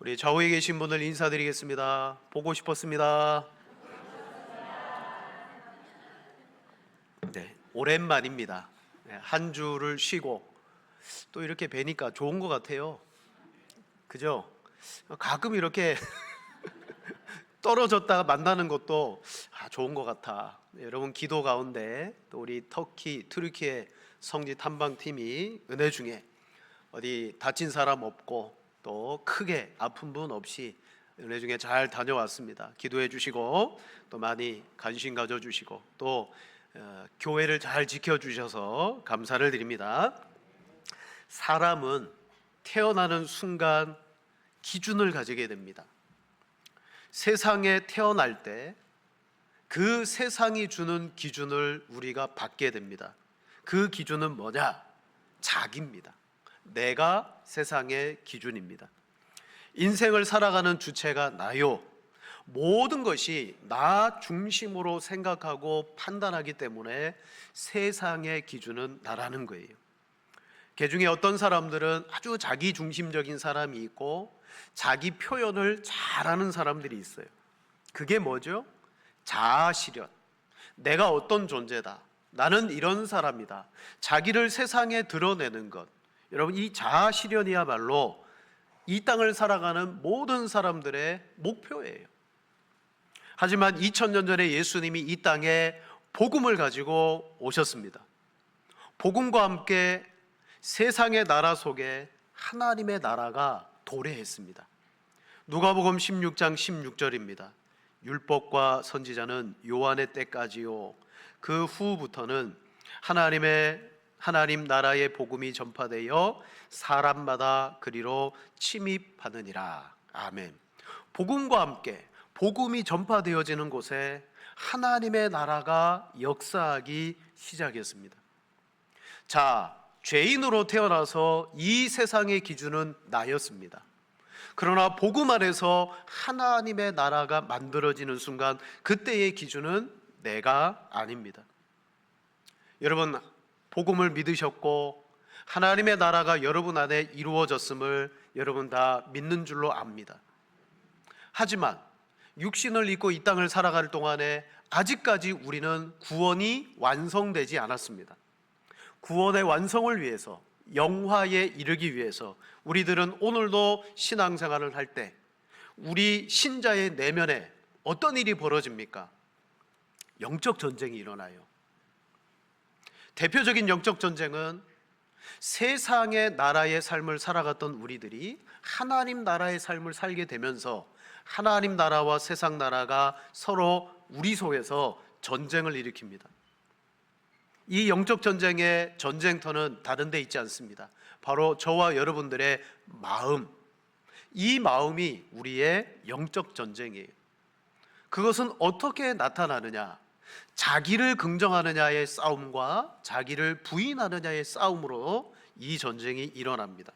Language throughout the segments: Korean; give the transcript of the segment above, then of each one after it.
우리 좌우에 계신 분들 인사드리겠습니다. 보고 싶었습니다. 네, 오랜만입니다. 네, 한 주를 쉬고 또 이렇게 뵈니까 좋은 것 같아요. 그죠? 가끔 이렇게 떨어졌다가 만나는 것도 좋은 것 같아. 네, 여러분 기도 가운데 또 우리 트르키예 성지 탐방팀이 은혜 중에 어디 다친 사람 없고 또 크게 아픈 분 없이 은혜 중에 잘 다녀왔습니다. 기도해 주시고 또 많이 관심 가져 주시고 또 교회를 잘 지켜 주셔서 감사를 드립니다. 사람은 태어나는 순간 기준을 가지게 됩니다. 세상에 태어날 때 그 세상이 주는 기준을 우리가 받게 됩니다. 그 기준은 뭐냐? 자기입니다. 내가 세상의 기준입니다. 인생을 살아가는 주체가 나요. 모든 것이 나 중심으로 생각하고 판단하기 때문에 세상의 기준은 나라는 거예요. 그중에 어떤 사람들은 아주 자기 중심적인 사람이 있고 자기 표현을 잘하는 사람들이 있어요. 그게 뭐죠? 자아실현. 내가 어떤 존재다. 나는 이런 사람이다. 자기를 세상에 드러내는 것. 여러분, 이 자아실현이야말로 이 땅을 살아가는 모든 사람들의 목표예요. 하지만 2000년 전에 예수님이 이 땅에 복음을 가지고 오셨습니다. 복음과 함께 세상의 나라 속에 하나님의 나라가 도래했습니다. 누가복음 16장 16절입니다. 율법과 선지자는 요한의 때까지요, 그 후부터는 하나님 나라의 복음이 전파되어 사람마다 그리로 침입하느니라. 아멘. 복음과 함께 복음이 전파되어지는 곳에 하나님의 나라가 역사하기 시작했습니다. 자, 죄인으로 태어나서 이 세상의 기준은 나였습니다. 그러나 복음 안에서 하나님의 나라가 만들어지는 순간 그때의 기준은 내가 아닙니다. 여러분, 복음을 믿으셨고 하나님의 나라가 여러분 안에 이루어졌음을 여러분 다 믿는 줄로 압니다. 하지만 육신을 입고 이 땅을 살아갈 동안에 아직까지 우리는 구원이 완성되지 않았습니다. 구원의 완성을 위해서, 영화에 이르기 위해서 우리들은 오늘도 신앙생활을 할 때 우리 신자의 내면에 어떤 일이 벌어집니까? 영적 전쟁이 일어나요. 대표적인 영적 전쟁은 세상의 나라의 삶을 살아갔던 우리들이 하나님 나라의 삶을 살게 되면서 하나님 나라와 세상 나라가 서로 우리 속에서 전쟁을 일으킵니다. 이 영적 전쟁의 전쟁터는 다른 데 있지 않습니다. 바로 저와 여러분들의 마음, 이 마음이 우리의 영적 전쟁이에요. 그것은 어떻게 나타나느냐? 자기를 긍정하느냐의 싸움과 자기를 부인하느냐의 싸움으로 이 전쟁이 일어납니다.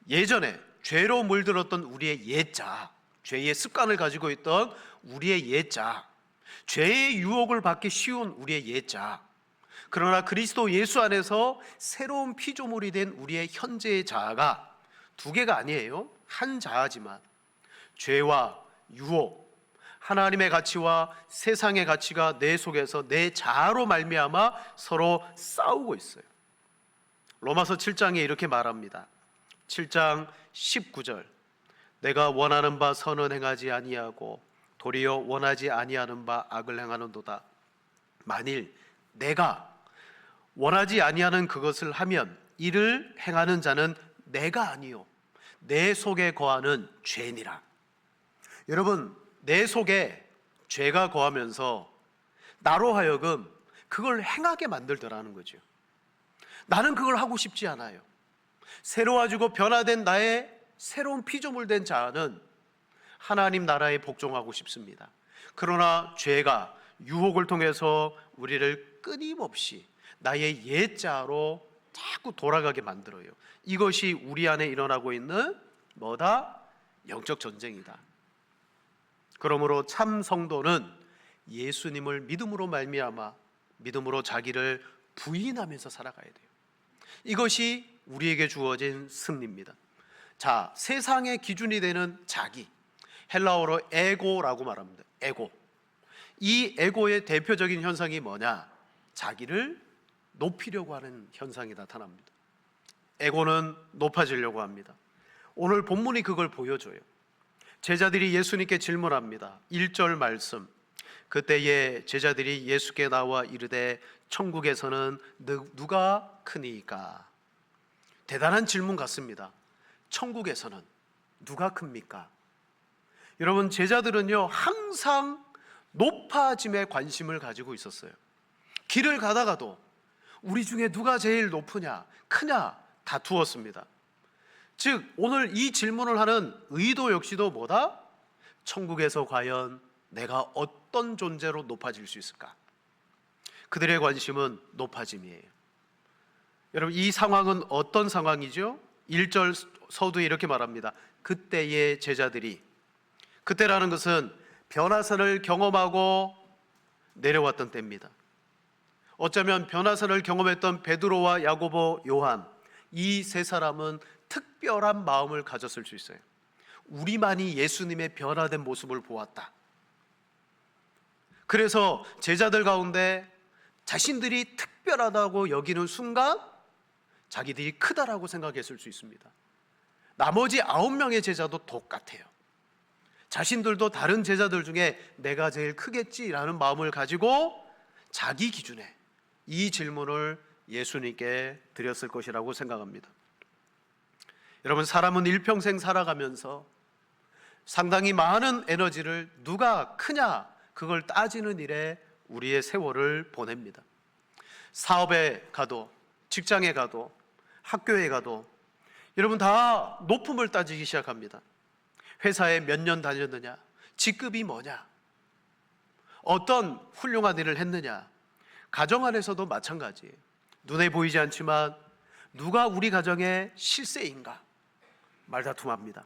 예전에 죄로 물들었던 우리의 옛자, 죄의 습관을 가지고 있던 우리의 옛자, 죄의 유혹을 받기 쉬운 우리의 옛자, 그러나 그리스도 예수 안에서 새로운 피조물이 된 우리의 현재의 자아가 두 개가 아니에요. 한 자아지만 죄와 유혹, 하나님의 가치와 세상의 가치가 내 속에서 내 자아로 말미암아 서로 싸우고 있어요. 로마서 7장에 이렇게 말합니다. 7장 19절, 내가 원하는 바 선은 행하지 아니하고 도리어 원하지 아니하는 바 악을 행하는도다. 만일 내가 원하지 아니하는 그것을 하면 이를 행하는 자는 내가 아니요 내 속에 거하는 죄니라. 여러분, 내 속에 죄가 거하면서 나로 하여금 그걸 행하게 만들더라는 거죠. 나는 그걸 하고 싶지 않아요. 새로워지고 변화된 나의 새로운 피조물 된 자아는 하나님 나라에 복종하고 싶습니다. 그러나 죄가 유혹을 통해서 우리를 끊임없이 나의 옛자로 자꾸 돌아가게 만들어요. 이것이 우리 안에 일어나고 있는 뭐다? 영적 전쟁이다. 그러므로 참 성도는 예수님을 믿음으로 말미암아 믿음으로 자기를 부인하면서 살아가야 돼요. 이것이 우리에게 주어진 승리입니다. 자, 세상의 기준이 되는 자기, 헬라어로 에고라고 말합니다. 에고. 이 에고의 대표적인 현상이 뭐냐? 자기를 높이려고 하는 현상이 나타납니다. 에고는 높아지려고 합니다. 오늘 본문이 그걸 보여줘요. 제자들이 예수님께 질문합니다. 1절 말씀. 그때에 제자들이 예수께 나와 이르되 천국에서는 누가 크니까? 대단한 질문 같습니다. 천국에서는 누가 큽니까? 여러분, 제자들은요 항상 높아짐에 관심을 가지고 있었어요. 길을 가다가도 우리 중에 누가 제일 높으냐 크냐 다투었습니다. 즉 오늘 이 질문을 하는 의도 역시도 뭐다? 천국에서 과연 내가 어떤 존재로 높아질 수 있을까? 그들의 관심은 높아짐이에요. 여러분, 이 상황은 어떤 상황이죠? 1절 서두에 이렇게 말합니다. 그때의 제자들이, 그때라는 것은 변화선을 경험하고 내려왔던 때입니다. 어쩌면 변화선을 경험했던 베드로와 야고보, 요한, 이 세 사람은 특별한 마음을 가졌을 수 있어요. 우리만이 예수님의 변화된 모습을 보았다. 그래서 제자들 가운데 자신들이 특별하다고 여기는 순간 자기들이 크다라고 생각했을 수 있습니다. 나머지 9명의 제자도 똑같아요. 자신들도 다른 제자들 중에 내가 제일 크겠지라는 마음을 가지고 자기 기준에 이 질문을 예수님께 드렸을 것이라고 생각합니다. 여러분, 사람은 일평생 살아가면서 상당히 많은 에너지를 누가 크냐 그걸 따지는 일에 우리의 세월을 보냅니다. 사업에 가도, 직장에 가도, 학교에 가도 여러분 다 높음을 따지기 시작합니다. 회사에 몇 년 다녔느냐, 직급이 뭐냐, 어떤 훌륭한 일을 했느냐. 가정 안에서도 마찬가지예요. 눈에 보이지 않지만 누가 우리 가정의 실세인가 말다툼합니다.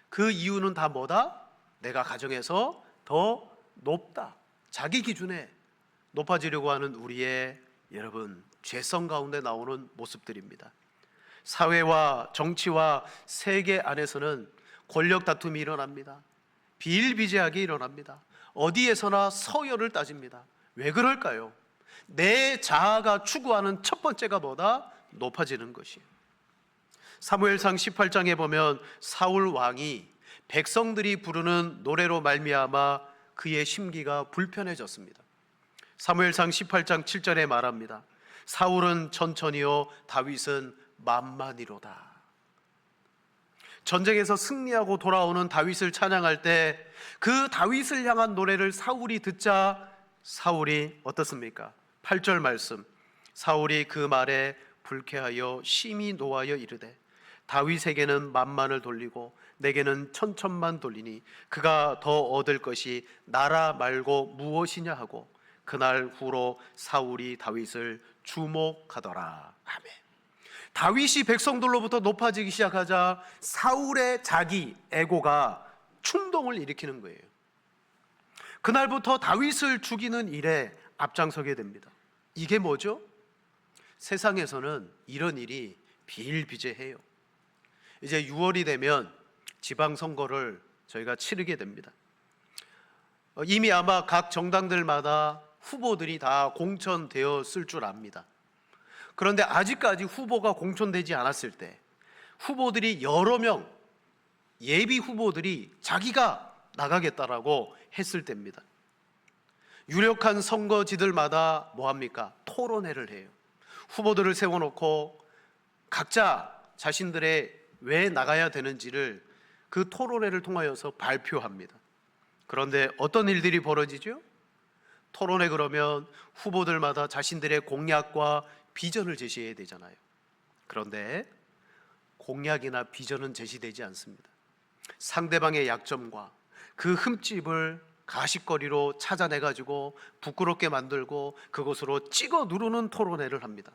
그 이유는 다 뭐다? 내가 가정에서 더 높다, 자기 기준에 높아지려고 하는 우리의 여러분 죄성 가운데 나오는 모습들입니다. 사회와 정치와 세계 안에서는 권력 다툼이 일어납니다. 비일비재하게 일어납니다. 어디에서나 서열을 따집니다. 왜 그럴까요? 내 자아가 추구하는 첫 번째가 뭐다? 높아지는 것이에요. 사무엘상 18장에 보면 사울 왕이 백성들이 부르는 노래로 말미암아 그의 심기가 불편해졌습니다. 사무엘상 18장 7절에 말합니다. 사울은 천천히요 다윗은 만만히로다. 전쟁에서 승리하고 돌아오는 다윗을 찬양할 때 그 다윗을 향한 노래를 사울이 듣자 사울이 어떻습니까? 8절 말씀. 사울이 그 말에 불쾌하여 심히 노하여 이르되 다윗에게는 만만을 돌리고 내게는 천천만 돌리니 그가 더 얻을 것이 나라 말고 무엇이냐 하고 그날 후로 사울이 다윗을 주목하더라. 아멘. 다윗이 백성들로부터 높아지기 시작하자 사울의 자기 에고가 충동을 일으키는 거예요. 그날부터 다윗을 죽이는 일에 앞장서게 됩니다. 이게 뭐죠? 세상에서는 이런 일이 비일비재해요. 이제 6월이 되면 지방선거를 저희가 치르게 됩니다. 이미 아마 각 정당들마다 후보들이 다 공천되었을 줄 압니다. 그런데 아직까지 후보가 공천되지 않았을 때 후보들이 여러 명, 예비 후보들이 자기가 나가겠다라고 했을 때입니다. 유력한 선거지들마다 뭐합니까? 토론회를 해요. 후보들을 세워놓고 각자 자신들의 왜 나가야 되는지를 그 토론회를 통하여서 발표합니다. 그런데 어떤 일들이 벌어지죠? 토론회 그러면 후보들마다 자신들의 공약과 비전을 제시해야 되잖아요. 그런데 공약이나 비전은 제시되지 않습니다. 상대방의 약점과 그 흠집을 가십거리로 찾아내가지고 부끄럽게 만들고 그것으로 찍어 누르는 토론회를 합니다.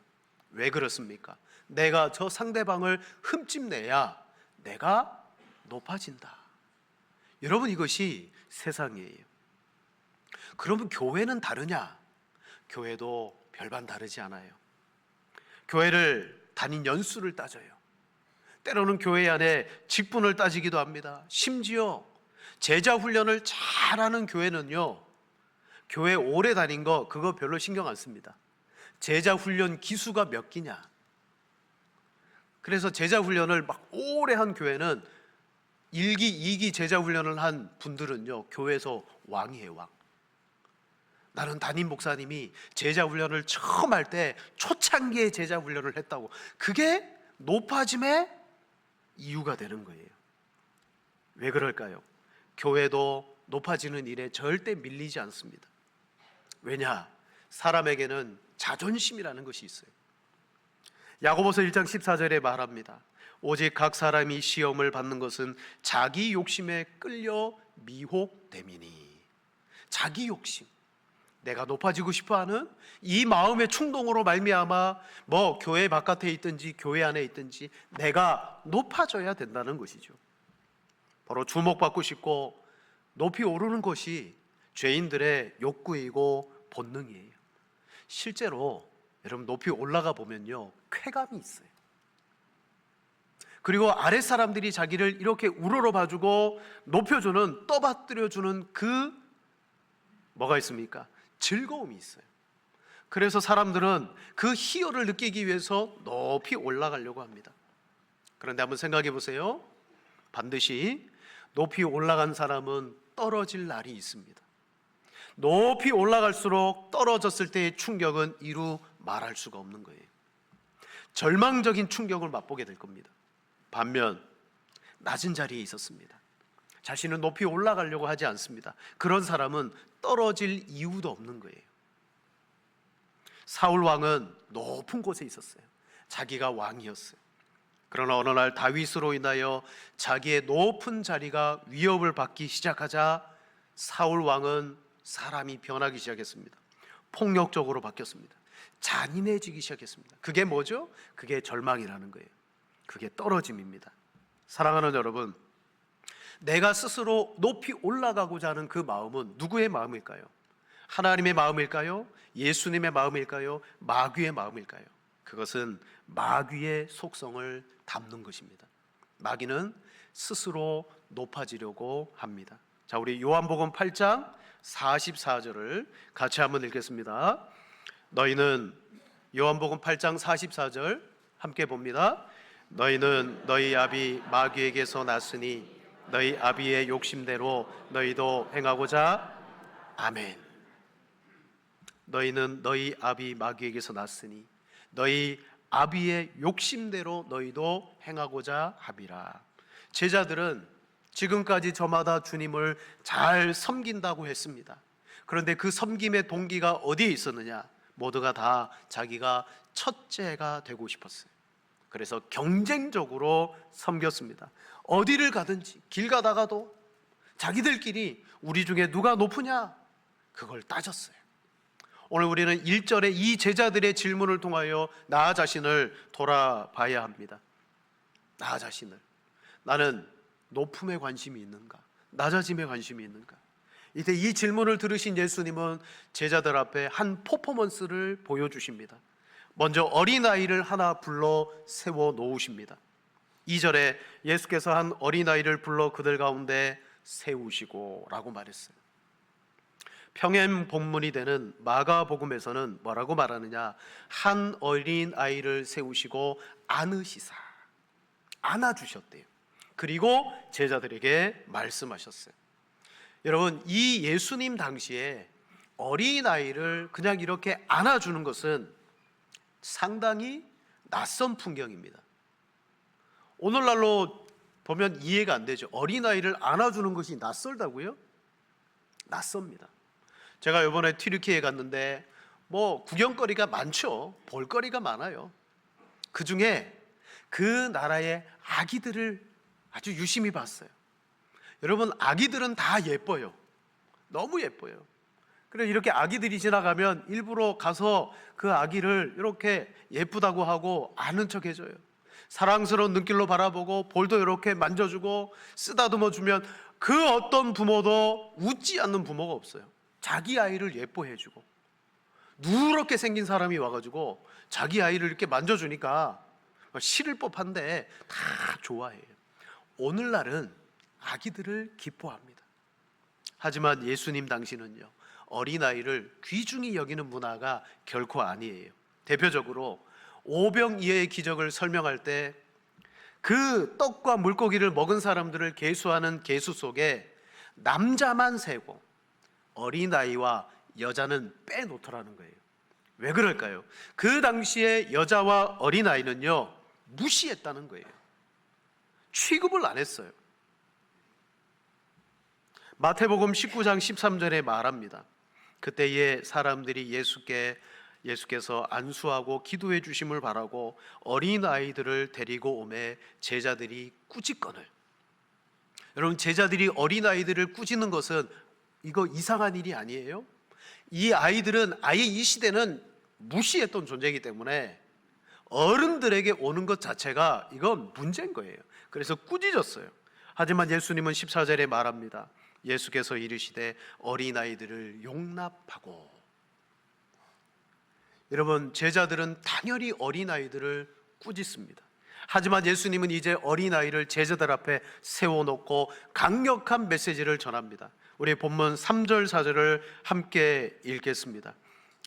왜 그렇습니까? 내가 저 상대방을 흠집내야 내가 높아진다. 여러분, 이것이 세상이에요. 그러면 교회는 다르냐? 교회도 별반 다르지 않아요. 교회를 다닌 연수를 따져요. 때로는 교회 안에 직분을 따지기도 합니다. 심지어 제자 훈련을 잘하는 교회는요, 교회 오래 다닌 거 그거 별로 신경 안 씁니다. 제자 훈련 기수가 몇 기냐. 그래서 제자 훈련을 막 오래 한 교회는 1기, 2기 제자 훈련을 한 분들은요, 교회에서 왕이에요, 왕. 나는 담임 목사님이 제자 훈련을 처음 할 때 초창기에 제자 훈련을 했다고. 그게 높아짐의 이유가 되는 거예요. 왜 그럴까요? 교회도 높아지는 일에 절대 밀리지 않습니다. 왜냐? 사람에게는 자존심이라는 것이 있어요. 야고보서 1장 14절에 말합니다. 오직 각 사람이 시험을 받는 것은 자기 욕심에 끌려 미혹됨이니. 자기 욕심, 내가 높아지고 싶어하는 이 마음의 충동으로 말미암아 뭐 교회 바깥에 있든지 교회 안에 있든지 내가 높아져야 된다는 것이죠. 바로 주목받고 싶고 높이 오르는 것이 죄인들의 욕구이고 본능이에요. 실제로 여러분 높이 올라가 보면요, 쾌감이 있어요. 그리고 아랫 사람들이 자기를 이렇게 우러러 봐주고 높여주는, 떠받들여주는 그 뭐가 있습니까? 즐거움이 있어요. 그래서 사람들은 그 희열을 느끼기 위해서 높이 올라가려고 합니다. 그런데 한번 생각해 보세요. 반드시 높이 올라간 사람은 떨어질 날이 있습니다. 높이 올라갈수록 떨어졌을 때의 충격은 이루 말할 수가 없는 거예요. 절망적인 충격을 맛보게 될 겁니다. 반면 낮은 자리에 있었습니다. 자신은 높이 올라가려고 하지 않습니다. 그런 사람은 떨어질 이유도 없는 거예요. 사울 왕은 높은 곳에 있었어요. 자기가 왕이었어요. 그러나 어느 날 다윗으로 인하여 자기의 높은 자리가 위협을 받기 시작하자 사울 왕은 사람이 변하기 시작했습니다. 폭력적으로 바뀌었습니다. 잔인해지기 시작했습니다. 그게 뭐죠? 그게 절망이라는 거예요. 그게 떨어짐입니다. 사랑하는 여러분, 내가 스스로 높이 올라가고자 하는 그 마음은 누구의 마음일까요? 하나님의 마음일까요? 예수님의 마음일까요? 마귀의 마음일까요? 그것은 마귀의 속성을 담는 것입니다. 마귀는 스스로 높아지려고 합니다. 자, 우리 요한복음 8장 44절을 같이 한번 읽겠습니다. 너희는, 요한복음 8장 44절 함께 봅니다. 너희는 너희 아비 마귀에게서 났으니 너희 아비의 욕심대로 너희도 행하고자. 아멘. 너희는 너희 아비 마귀에게서 났으니 너희 아비의 욕심대로 너희도 행하고자 함이라. 제자들은 지금까지 저마다 주님을 잘 섬긴다고 했습니다. 그런데 그 섬김의 동기가 어디에 있었느냐? 모두가 다 자기가 첫째가 되고 싶었어요. 그래서 경쟁적으로 섬겼습니다. 어디를 가든지 길 가다가도 자기들끼리 우리 중에 누가 높으냐? 그걸 따졌어요. 오늘 우리는 1절에 이 제자들의 질문을 통하여 나 자신을 돌아봐야 합니다. 나 자신을, 나는 높음에 관심이 있는가? 낮아짐에 관심이 있는가? 이때 이 질문을 들으신 예수님은 제자들 앞에 한 퍼포먼스를 보여주십니다. 먼저 어린아이를 하나 불러 세워 놓으십니다. 2절에 예수께서 한 어린아이를 불러 그들 가운데 세우시고 라고 말했어요. 평행 본문이 되는 마가복음에서는 뭐라고 말하느냐? 한 어린아이를 세우시고 안으시사, 안아주셨대요. 그리고 제자들에게 말씀하셨어요. 여러분, 이 예수님 당시에 어린아이를 그냥 이렇게 안아주는 것은 상당히 낯선 풍경입니다. 오늘날로 보면 이해가 안 되죠. 어린아이를 안아주는 것이 낯설다고요? 낯섭니다. 제가 이번에 튀르키예에 갔는데 뭐 구경거리가 많죠. 볼거리가 많아요. 그 중에 그 나라의 아기들을 아주 유심히 봤어요. 여러분, 아기들은 다 예뻐요. 너무 예뻐요. 그래서 이렇게 아기들이 지나가면 일부러 가서 그 아기를 이렇게 예쁘다고 하고 아는 척 해줘요. 사랑스러운 눈길로 바라보고 볼도 이렇게 만져주고 쓰다듬어 주면 그 어떤 부모도 웃지 않는 부모가 없어요. 자기 아이를 예뻐해주고, 누렇게 생긴 사람이 와가지고 자기 아이를 이렇게 만져주니까 싫을 법한데 다 좋아해요. 오늘날은 아기들을 기뻐합니다. 하지만 예수님 당시는요, 어린아이를 귀중히 여기는 문화가 결코 아니에요. 대표적으로 오병이어의 기적을 설명할 때 그 떡과 물고기를 먹은 사람들을 계수하는 계수 속에 남자만 세고 어린아이와 여자는 빼놓더라는 거예요. 왜 그럴까요? 그 당시에 여자와 어린아이는요, 무시했다는 거예요. 취급을 안 했어요. 마태복음 19장 13절에 말합니다. 그때에 사람들이 예수께서 안수하고 기도해 주심을 바라고 어린아이들을 데리고 오매 제자들이 꾸짖거늘. 여러분, 제자들이 어린아이들을 꾸짖는 것은 이거 이상한 일이 아니에요. 이 아이들은 아예 이 시대는 무시했던 존재이기 때문에 어른들에게 오는 것 자체가 이건 문제인 거예요. 그래서 꾸짖었어요. 하지만 예수님은 14절에 말합니다. 예수께서 이르시되 어린아이들을 용납하고. 여러분, 제자들은 당연히 어린아이들을 꾸짖습니다. 하지만 예수님은 이제 어린아이를 제자들 앞에 세워놓고 강력한 메시지를 전합니다. 우리 본문 3절 4절을 함께 읽겠습니다.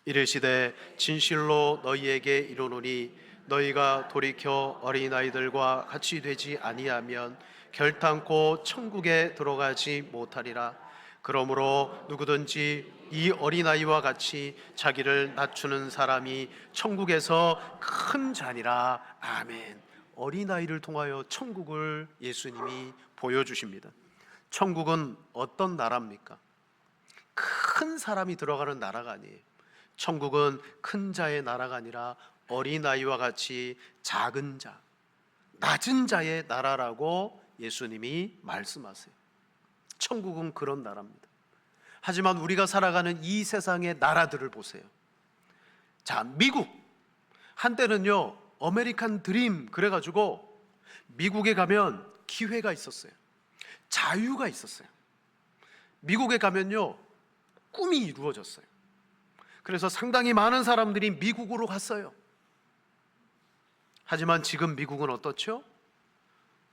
이르시되 진실로 너희에게 이르노니 너희가 돌이켜 어린아이들과 같이 되지 아니하면 결탄코 천국에 들어가지 못하리라. 그러므로 누구든지 이 어린아이와 같이 자기를 낮추는 사람이 천국에서 큰 자니라. 아멘. 어린아이를 통하여 천국을 예수님이 보여주십니다. 천국은 어떤 나라입니까? 큰 사람이 들어가는 나라가 아니에요. 천국은 큰 자의 나라가 아니라 어린아이와 같이 작은 자, 낮은 자의 나라라고 예수님이 말씀하세요. 천국은 그런 나라입니다. 하지만 우리가 살아가는 이 세상의 나라들을 보세요. 자, 미국. 한때는요, 아메리칸 드림 그래가지고 미국에 가면 기회가 있었어요. 자유가 있었어요. 미국에 가면요, 꿈이 이루어졌어요. 그래서 상당히 많은 사람들이 미국으로 갔어요. 하지만 지금 미국은 어떻죠?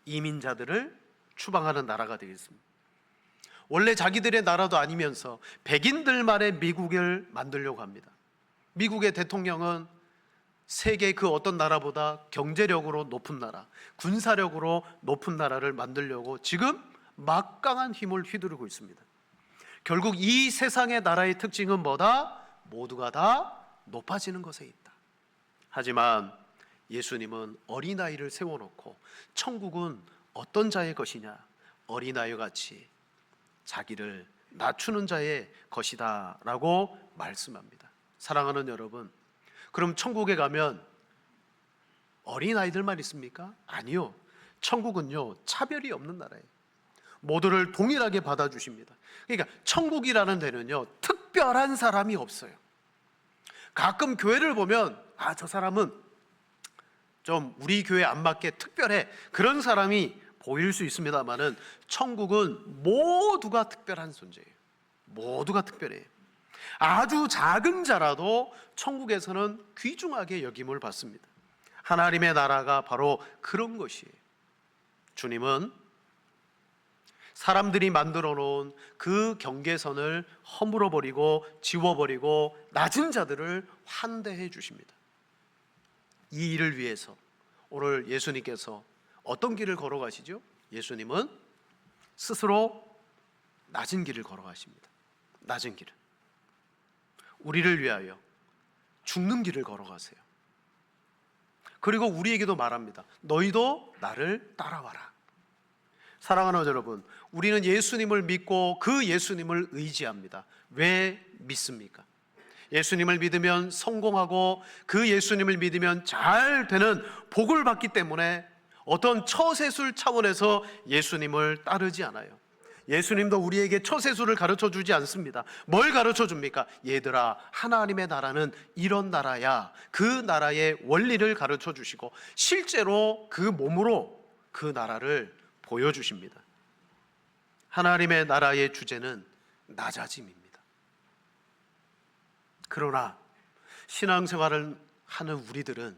이민자들을 추방하는 나라가 되겠습니다. 원래 자기들의 나라도 아니면서 백인들만의 미국을 만들려고 합니다. 미국의 대통령은 세계 그 어떤 나라보다 경제력으로 높은 나라, 군사력으로 높은 나라를 만들려고 지금 막강한 힘을 휘두르고 있습니다. 결국 이 세상의 나라의 특징은 뭐다? 모두가 다 높아지는 것에 있다. 하지만 예수님은 어린아이를 세워놓고 천국은 어떤 자의 것이냐? 어린아이와 같이 자기를 낮추는 자의 것이다 라고 말씀합니다. 사랑하는 여러분, 그럼 천국에 가면 어린아이들만 있습니까? 아니요. 천국은요, 차별이 없는 나라예요. 모두를 동일하게 받아주십니다. 그러니까 천국이라는 데는요, 특별한 사람이 없어요. 가끔 교회를 보면 저 사람은 좀 우리 교회 안 맞게 특별해, 그런 사람이 보일 수 있습니다만은 천국은 모두가 특별한 존재예요. 모두가 특별해요. 아주 작은 자라도 천국에서는 귀중하게 여김을 받습니다. 하나님의 나라가 바로 그런 것이에요. 주님은 사람들이 만들어 놓은 그 경계선을 허물어 버리고 지워버리고 낮은 자들을 환대해 주십니다. 이 일을 위해서 오늘 예수님께서 어떤 길을 걸어가시죠? 예수님은 스스로 낮은 길을 걸어가십니다. 낮은 길을. 우리를 위하여 죽는 길을 걸어가세요. 그리고 우리에게도 말합니다. 너희도 나를 따라와라. 사랑하는 여러분, 우리는 예수님을 믿고 그 예수님을 의지합니다. 왜 믿습니까? 예수님을 믿으면 성공하고 그 예수님을 믿으면 잘 되는 복을 받기 때문에 어떤 처세술 차원에서 예수님을 따르지 않아요. 예수님도 우리에게 처세술을 가르쳐 주지 않습니다. 뭘 가르쳐 줍니까? 얘들아, 하나님의 나라는 이런 나라야. 그 나라의 원리를 가르쳐 주시고 실제로 그 몸으로 그 나라를 보여주십니다. 하나님의 나라의 주제는 낮아짐입니다. 그러나 신앙생활을 하는 우리들은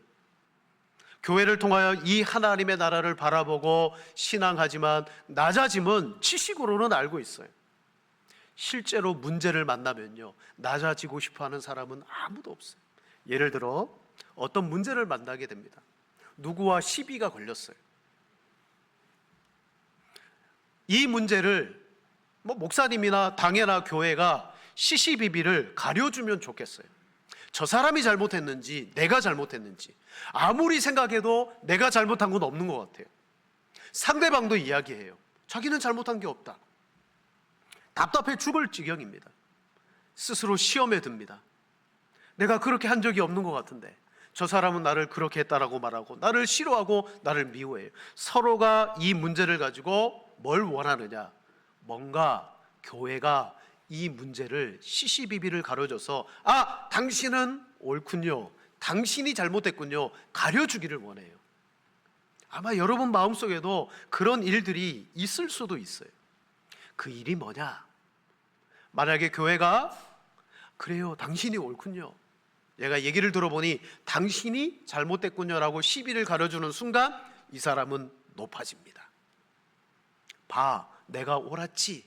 교회를 통하여 이 하나님의 나라를 바라보고 신앙하지만 낮아짐은 지식으로는 알고 있어요. 실제로 문제를 만나면요, 낮아지고 싶어하는 사람은 아무도 없어요. 예를 들어 어떤 문제를 만나게 됩니다. 누구와 시비가 걸렸어요. 이 문제를 목사님이나 당회나 교회가 시시비비를 가려주면 좋겠어요. 저 사람이 잘못했는지 내가 잘못했는지 아무리 생각해도 내가 잘못한 건 없는 것 같아요. 상대방도 이야기해요. 자기는 잘못한 게 없다. 답답해 죽을 지경입니다. 스스로 시험에 듭니다. 내가 그렇게 한 적이 없는 것 같은데 저 사람은 나를 그렇게 했다라고 말하고 나를 싫어하고 나를 미워해요. 서로가 이 문제를 가지고 뭘 원하느냐, 뭔가 교회가 이 문제를 시시비비를 가려줘서 당신은 옳군요, 당신이 잘못했군요, 가려주기를 원해요. 아마 여러분 마음속에도 그런 일들이 있을 수도 있어요. 그 일이 뭐냐? 만약에 교회가 그래요, 당신이 옳군요, 얘가 얘기를 들어보니 당신이 잘못됐군요라고 시비를 가려주는 순간 이 사람은 높아집니다. 봐, 내가 옳았지.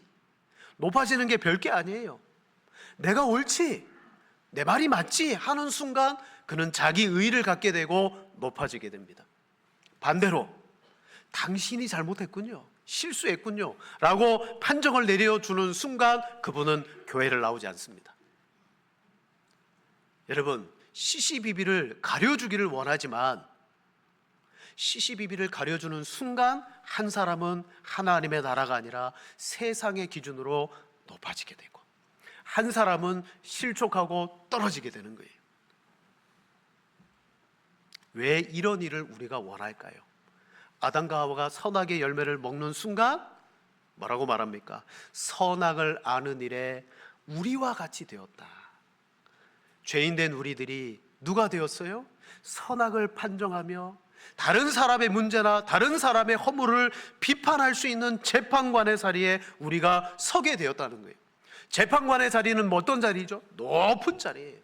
높아지는 게 별게 아니에요. 내가 옳지, 내 말이 맞지 하는 순간 그는 자기 의의를 갖게 되고 높아지게 됩니다. 반대로 당신이 잘못했군요, 실수했군요 라고 판정을 내려주는 순간 그분은 교회를 나오지 않습니다. 여러분, 시시비비를 가려주기를 원하지만 시시비비를 가려주는 순간 한 사람은 하나님의 나라가 아니라 세상의 기준으로 높아지게 되고 한 사람은 실족하고 떨어지게 되는 거예요. 왜 이런 일을 우리가 원할까요? 아담과 하와가 선악의 열매를 먹는 순간 뭐라고 말합니까? 선악을 아는 일에 우리와 같이 되었다. 죄인된 우리들이 누가 되었어요? 선악을 판정하며 다른 사람의 문제나 다른 사람의 허물을 비판할 수 있는 재판관의 자리에 우리가 서게 되었다는 거예요. 재판관의 자리는 어떤 자리죠? 높은 자리예요.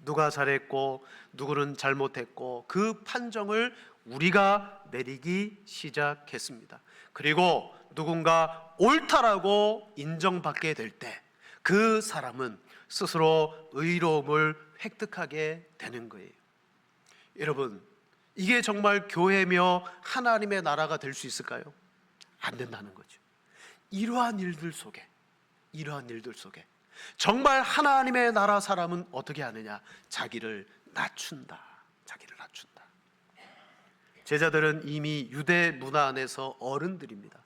누가 잘했고 누구는 잘못했고 그 판정을 우리가 내리기 시작했습니다. 그리고 누군가 옳다라고 인정받게 될 때 그 사람은 스스로 의로움을 획득하게 되는 거예요. 여러분, 이게 정말 교회며 하나님의 나라가 될 수 있을까요? 안 된다는 거죠. 이러한 일들 속에 정말 하나님의 나라 사람은 어떻게 하느냐? 자기를 낮춘다. 제자들은 이미 유대 문화 안에서 어른들입니다.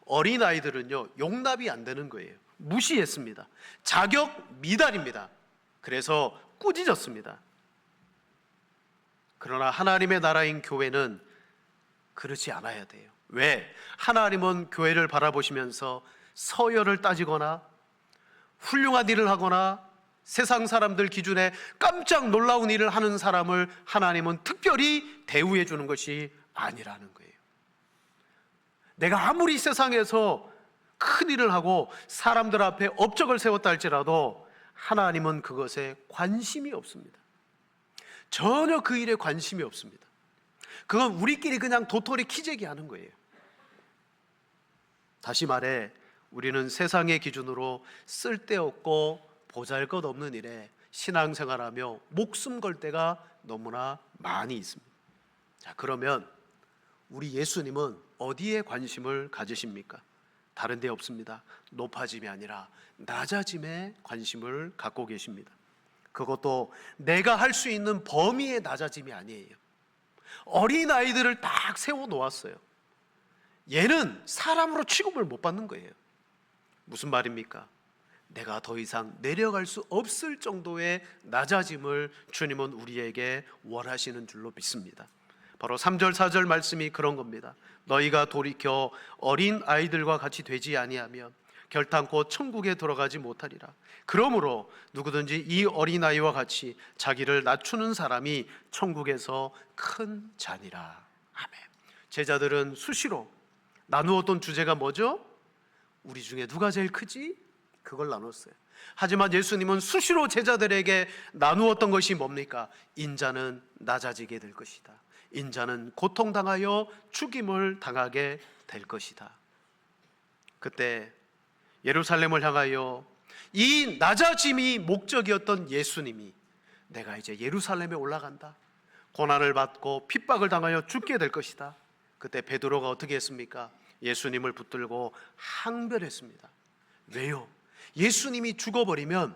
어린아이들은요, 용납이 안 되는 거예요. 무시했습니다. 자격 미달입니다. 그래서 꾸짖었습니다. 그러나 하나님의 나라인 교회는 그렇지 않아야 돼요. 왜? 하나님은 교회를 바라보시면서 서열을 따지거나 훌륭한 일을 하거나 세상 사람들 기준에 깜짝 놀라운 일을 하는 사람을 하나님은 특별히 대우해 주는 것이 아니라는 거예요. 내가 아무리 세상에서 큰 일을 하고 사람들 앞에 업적을 세웠다 할지라도 하나님은 그것에 관심이 없습니다. 전혀 그 일에 관심이 없습니다. 그건 우리끼리 그냥 도토리 키재기 하는 거예요. 다시 말해, 우리는 세상의 기준으로 쓸데없고 보잘것없는 일에 신앙생활하며 목숨 걸 때가 너무나 많이 있습니다. 자, 그러면 우리 예수님은 어디에 관심을 가지십니까? 다른 데 없습니다. 높아짐이 아니라 낮아짐에 관심을 갖고 계십니다. 그것도 내가 할 수 있는 범위의 낮아짐이 아니에요. 어린아이들을 딱 세워놓았어요. 얘는 사람으로 취급을 못 받는 거예요. 무슨 말입니까? 내가 더 이상 내려갈 수 없을 정도의 낮아짐을 주님은 우리에게 원하시는 줄로 믿습니다. 바로 3절 4절 말씀이 그런 겁니다. 너희가 돌이켜 어린 아이들과 같이 되지 아니하면 결탄코 천국에 들어가지 못하리라. 그러므로 누구든지 이 어린아이와 같이 자기를 낮추는 사람이 천국에서 큰 자니라. 아멘. 제자들은 수시로 나누었던 주제가 뭐죠? 우리 중에 누가 제일 크지? 그걸 나눴어요. 하지만 예수님은 수시로 제자들에게 나누었던 것이 뭡니까? 인자는 낮아지게 될 것이다. 인자는 고통당하여 죽임을 당하게 될 것이다. 그때 예루살렘을 향하여 이 낮아짐이 목적이었던 예수님이 내가 이제 예루살렘에 올라간다, 고난을 받고 핍박을 당하여 죽게 될 것이다. 그때 베드로가 어떻게 했습니까? 예수님을 붙들고 항변했습니다. 왜요? 예수님이 죽어버리면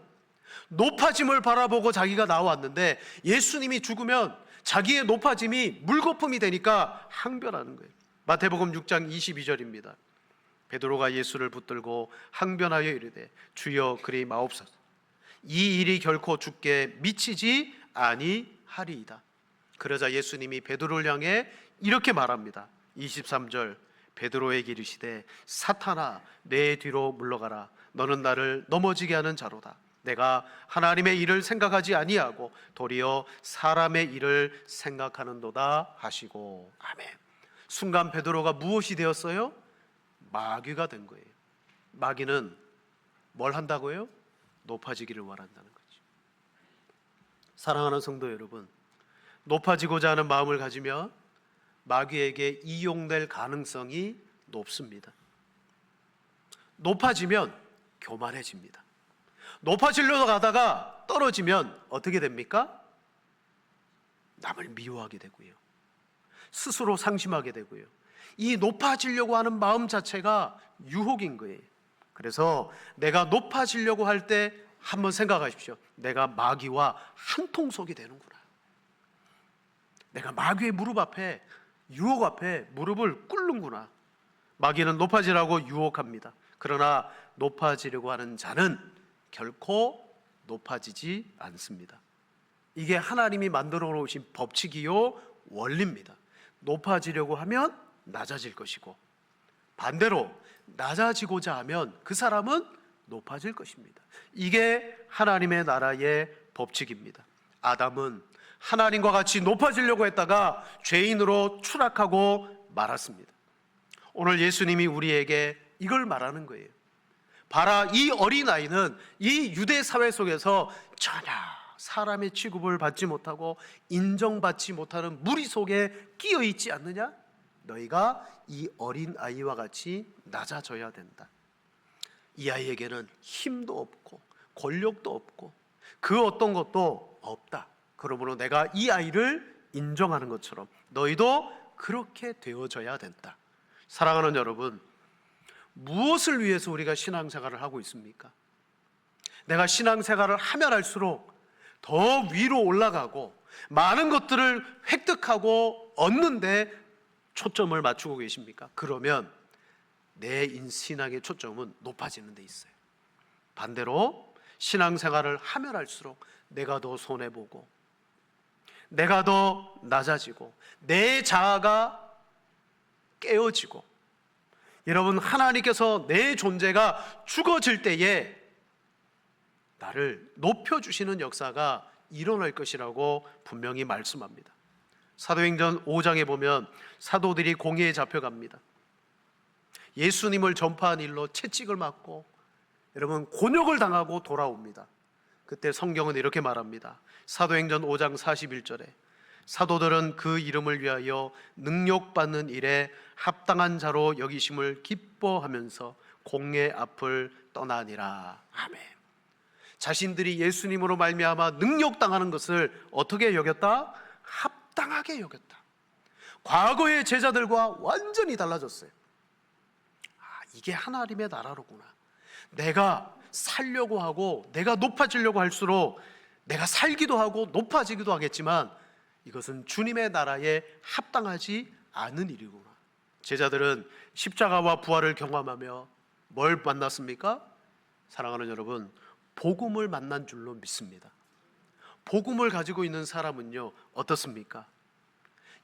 높아짐을 바라보고 자기가 나왔는데 예수님이 죽으면 자기의 높아짐이 물거품이 되니까 항변하는 거예요. 마태복음 6장 22절입니다. 베드로가 예수를 붙들고 항변하여 이르되 주여 그리 마옵소서, 이 일이 결코 주께 미치지 아니하리이다. 그러자 예수님이 베드로를 향해 이렇게 말합니다. 23절, 베드로에게 이르시되 사탄아 내 뒤로 물러가라, 너는 나를 넘어지게 하는 자로다. 내가 하나님의 일을 생각하지 아니하고 도리어 사람의 일을 생각하는도다 하시고. 아멘. 순간 베드로가 무엇이 되었어요? 마귀가 된 거예요. 마귀는 뭘 한다고요? 높아지기를 원한다는 거죠. 사랑하는 성도 여러분, 높아지고자 하는 마음을 가지면 마귀에게 이용될 가능성이 높습니다. 높아지면 교만해집니다. 높아지려고 가다가 떨어지면 어떻게 됩니까? 남을 미워하게 되고요, 스스로 상심하게 되고요. 이 높아지려고 하는 마음 자체가 유혹인 거예요. 그래서 내가 높아지려고 할 때 한번 생각하십시오. 내가 마귀와 한통속이 되는구나. 내가 마귀의 무릎 앞에, 유혹 앞에 무릎을 꿇는구나. 마귀는 높아지라고 유혹합니다. 그러나 높아지려고 하는 자는 결코 높아지지 않습니다. 이게 하나님이 만들어 놓으신 법칙이요 원리입니다. 높아지려고 하면 낮아질 것이고, 반대로 낮아지고자 하면 그 사람은 높아질 것입니다. 이게 하나님의 나라의 법칙입니다. 아담은 하나님과 같이 높아지려고 했다가 죄인으로 추락하고 말았습니다. 오늘 예수님이 우리에게 이걸 말하는 거예요. 봐라, 이 어린아이는 이 유대 사회 속에서 전혀 사람의 취급을 받지 못하고 인정받지 못하는 무리 속에 끼어 있지 않느냐? 너희가 이 어린아이와 같이 낮아져야 된다. 이 아이에게는 힘도 없고 권력도 없고 그 어떤 것도 없다. 그러므로 내가 이 아이를 인정하는 것처럼 너희도 그렇게 되어져야 된다. 사랑하는 여러분, 무엇을 위해서 우리가 신앙생활을 하고 있습니까? 내가 신앙생활을 하면 할수록 더 위로 올라가고 많은 것들을 획득하고 얻는데 초점을 맞추고 계십니까? 그러면 내 신앙의 초점은 높아지는 데 있어요. 반대로 신앙생활을 하면 할수록 내가 더 손해보고 내가 더 낮아지고 내 자아가 깨어지고, 여러분, 하나님께서 내 존재가 죽어질 때에 나를 높여주시는 역사가 일어날 것이라고 분명히 말씀합니다. 사도행전 5장에 보면 사도들이 공회에 잡혀갑니다. 예수님을 전파한 일로 채찍을 맞고 여러분 곤욕을 당하고 돌아옵니다. 그때 성경은 이렇게 말합니다. 사도행전 5장 41절에 사도들은 그 이름을 위하여 능력받는 일에 합당한 자로 여기심을 기뻐하면서 공회 앞을 떠나니라. 아멘. 자신들이 예수님으로 말미암아 능력당하는 것을 어떻게 여겼다? 합당하게 여겼다. 과거의 제자들과 완전히 달라졌어요. 이게 하나님의 나라로구나. 내가 살려고 하고 내가 높아지려고 할수록 내가 살기도 하고 높아지기도 하겠지만 이것은 주님의 나라에 합당하지 않은 일이구나. 제자들은 십자가와 부활을 경험하며 뭘 만났습니까? 사랑하는 여러분, 복음을 만난 줄로 믿습니다. 복음을 가지고 있는 사람은요 어떻습니까?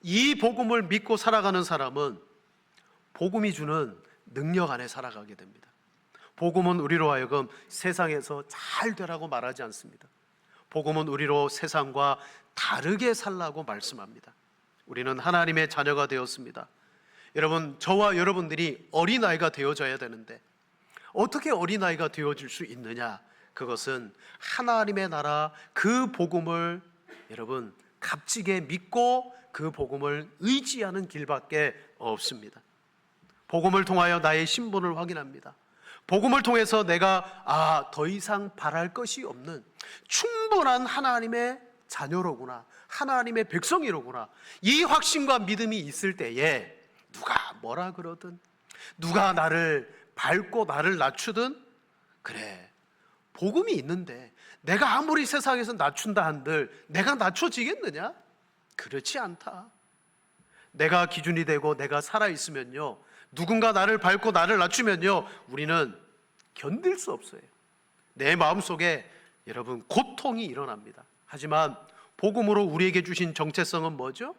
이 복음을 믿고 살아가는 사람은 복음이 주는 능력 안에 살아가게 됩니다. 복음은 우리로 하여금 세상에서 잘 되라고 말하지 않습니다. 복음은 우리로 세상과 다르게 살라고 말씀합니다. 우리는 하나님의 자녀가 되었습니다. 여러분, 저와 여러분들이 어린아이가 되어져야 되는데 어떻게 어린아이가 되어질 수 있느냐? 그것은 하나님의 나라 그 복음을 여러분 값지게 믿고 그 복음을 의지하는 길밖에 없습니다. 복음을 통하여 나의 신분을 확인합니다. 복음을 통해서 내가 더 이상 바랄 것이 없는 충분한 하나님의 자녀로구나, 하나님의 백성이로구나, 이 확신과 믿음이 있을 때에 누가 뭐라 그러든, 누가 나를 밟고 나를 낮추든, 그래, 복음이 있는데 내가 아무리 세상에서 낮춘다 한들 내가 낮춰지겠느냐? 그렇지 않다. 내가 기준이 되고 내가 살아있으면요, 누군가 나를 밟고 나를 낮추면요, 우리는 견딜 수 없어요. 내 마음속에 여러분 고통이 일어납니다. 하지만 복음으로 우리에게 주신 정체성은 뭐죠?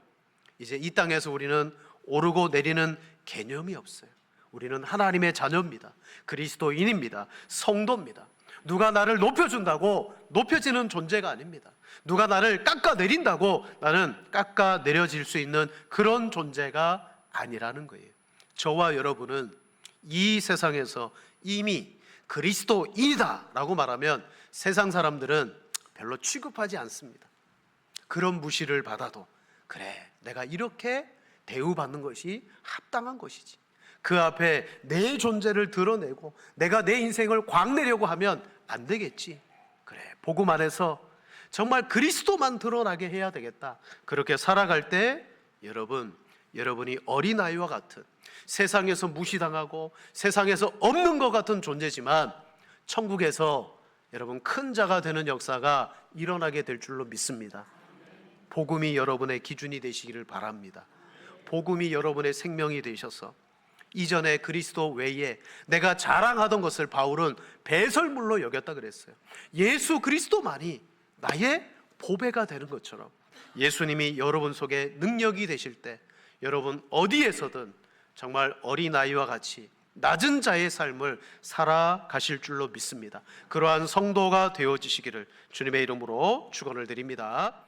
이제 이 땅에서 우리는 오르고 내리는 개념이 없어요. 우리는 하나님의 자녀입니다. 그리스도인입니다. 성도입니다. 누가 나를 높여준다고 높여지는 존재가 아닙니다. 누가 나를 깎아내린다고 나는 깎아내려질 수 있는 그런 존재가 아니라는 거예요. 저와 여러분은 이 세상에서 이미 그리스도인이다 라고 말하면 세상 사람들은 별로 취급하지 않습니다. 그런 무시를 받아도 그래, 내가 이렇게 대우받는 것이 합당한 것이지, 그 앞에 내 존재를 드러내고 내가 내 인생을 광내려고 하면 안 되겠지. 그래, 복음 안에서 정말 그리스도만 드러나게 해야 되겠다. 그렇게 살아갈 때 여러분이 어린아이와 같은, 세상에서 무시당하고 세상에서 없는 것 같은 존재지만 천국에서 여러분 큰 자가 되는 역사가 일어나게 될 줄로 믿습니다. 복음이 여러분의 기준이 되시기를 바랍니다. 복음이 여러분의 생명이 되셔서 이전에 그리스도 외에 내가 자랑하던 것을 바울은 배설물로 여겼다 그랬어요. 예수 그리스도만이 나의 보배가 되는 것처럼 예수님이 여러분 속에 능력이 되실 때 여러분 어디에서든 정말 어린아이와 같이 낮은 자의 삶을 살아가실 줄로 믿습니다. 그러한 성도가 되어지시기를 주님의 이름으로 축원을 드립니다.